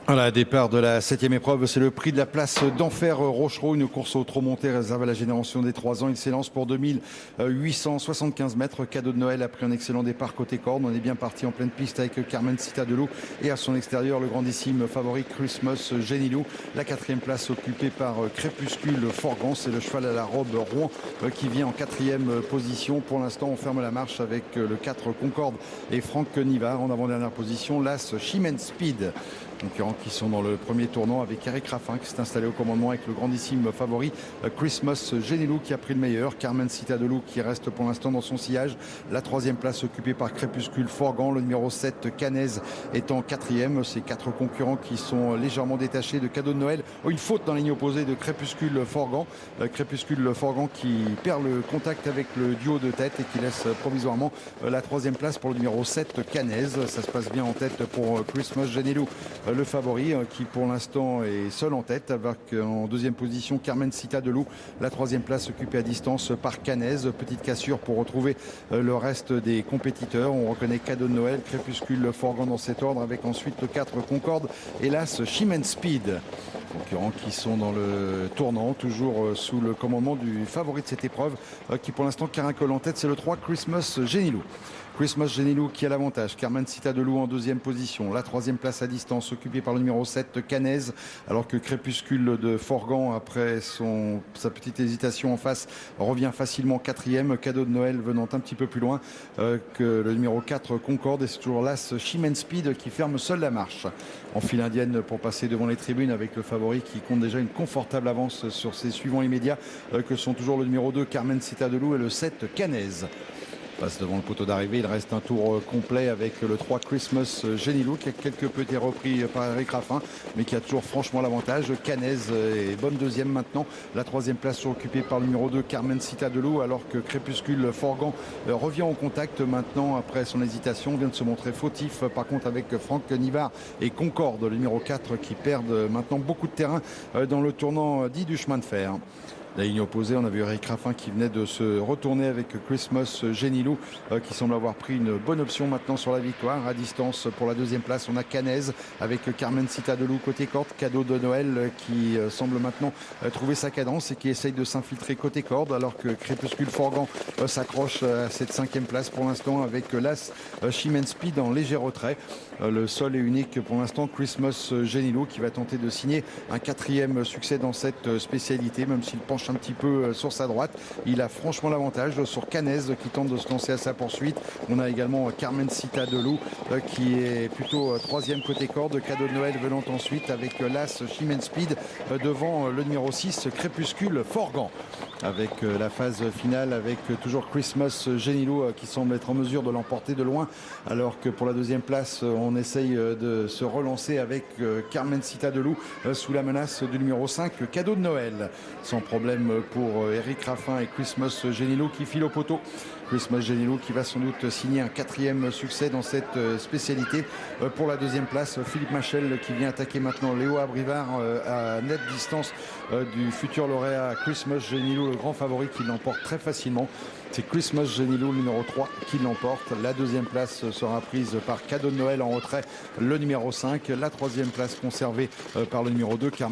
Voilà, départ de la 7e épreuve, c'est le prix de la place d'Enfer Rochereau, une course au trot monté réservée à la génération des 3 ans. Il s'élance pour 2875 mètres. Cadeau de Noël après un excellent départ côté corde. On est bien parti en pleine piste avec Carmen Citadelo et à son extérieur le grandissime favori Christmas Genilou. La 4e place occupée par Crépuscule Forgan, c'est le cheval à la robe Rouen qui vient en 4e position. Pour l'instant, on ferme la marche avec le 4 Concorde et Franck Nivard en avant-dernière position. L'As Chimène Speed, concurrents qui sont dans le premier tournant avec Eric Raffin qui s'est installé au commandement avec le grandissime favori Christmas Genilou qui a pris le meilleur. Carmen Citadelo qui reste pour l'instant dans son sillage. La 3e place occupée par Crépuscule Forgan. Le numéro 7 Canez est en 4e. Ces 4 concurrents qui sont légèrement détachés de Cadeau de Noël. Une faute dans la ligne opposée de Crépuscule Forgan. Crépuscule Forgan qui perd le contact avec le duo de tête et qui laisse provisoirement la 3e place pour le numéro 7 Canez. Ça se passe bien en tête pour Christmas Genilou, le favori qui pour l'instant est seul en tête avec en 2e position Carmen Citadelo. La 3e place occupée à distance par Canez. Petite cassure pour retrouver le reste des compétiteurs. On reconnaît Cadeau de Noël, Crépuscule Forgan dans cet ordre avec ensuite le 4 Concorde et l'As Chimène Speed. Concurrents qui sont dans le tournant, toujours sous le commandement du favori de cette épreuve qui pour l'instant caracole en tête, c'est le 3 Christmas Genilou. Christmas Genilou qui a l'avantage. Carmen Citadelo en 2e position. La 3e place à distance occupée par le numéro 7 Canez, alors que Crépuscule de Forgan, après sa petite hésitation en face, revient facilement 4e. Cadeau de Noël venant un petit peu plus loin que le numéro 4 Concorde. Et c'est toujours l'As Chimène Speed qui ferme seul la marche en file indienne pour passer devant les tribunes avec le favori qui compte déjà une confortable avance sur ses suivants immédiats que sont toujours le numéro 2 Carmen Citadelo et le 7 Canez. Passe devant le poteau d'arrivée, il reste un tour complet avec le 3 Christmas Genilou qui a quelque peu été repris par Eric Raffin mais qui a toujours franchement l'avantage. Canez est bonne 2e maintenant. La 3e place occupée par le numéro 2 Carmen Citadelo alors que Crépuscule Forgan revient au contact maintenant après son hésitation. Vient de se montrer fautif par contre avec Franck Nivard et Concorde, le numéro 4 qui perdent maintenant beaucoup de terrain dans le tournant dit du chemin de fer. La ligne opposée, on a vu Eric Raffin qui venait de se retourner avec Christmas Genilou qui semble avoir pris une bonne option maintenant sur la victoire. À distance pour la 2e place, on a Canez avec Carmen Citadelo côté corde. Cadeau de Noël qui semble maintenant trouver sa cadence et qui essaye de s'infiltrer côté corde alors que Crépuscule Forgan s'accroche à cette 5e place pour l'instant avec l'As Chimène Speed en léger retrait. Le seul et unique pour l'instant Christmas Genilou qui va tenter de signer un 4e succès dans cette spécialité, même s'il penche un petit peu sur sa droite. Il a franchement l'avantage sur Canez qui tente de se lancer à sa poursuite. On a également Carmen Citadelo qui est plutôt 3e côté corde. Cadeau de Noël venant ensuite avec l'As Chimène Speed devant le numéro 6 Crépuscule Forgan. Avec la phase finale avec toujours Christmas Genilou qui semble être en mesure de l'emporter de loin alors que pour la 2e place on essaye de se relancer avec Carmen Citadelo sous la menace du numéro 5 Cadeau de Noël. Sans problème pour Eric Raffin et Christmas Genilou qui file au poteau. Christmas Genilou qui va sans doute signer un 4e succès dans cette spécialité. Pour la 2e place, Philippe Machel qui vient attaquer maintenant Léo Abrivard à nette distance du futur lauréat Christmas Genilou, le grand favori qui l'emporte très facilement. C'est Christmas Genilou, le numéro 3, qui l'emporte. La 2e place sera prise par Cadeau de Noël en retrait, le numéro 5. La 3e place conservée par le numéro 2, Carmen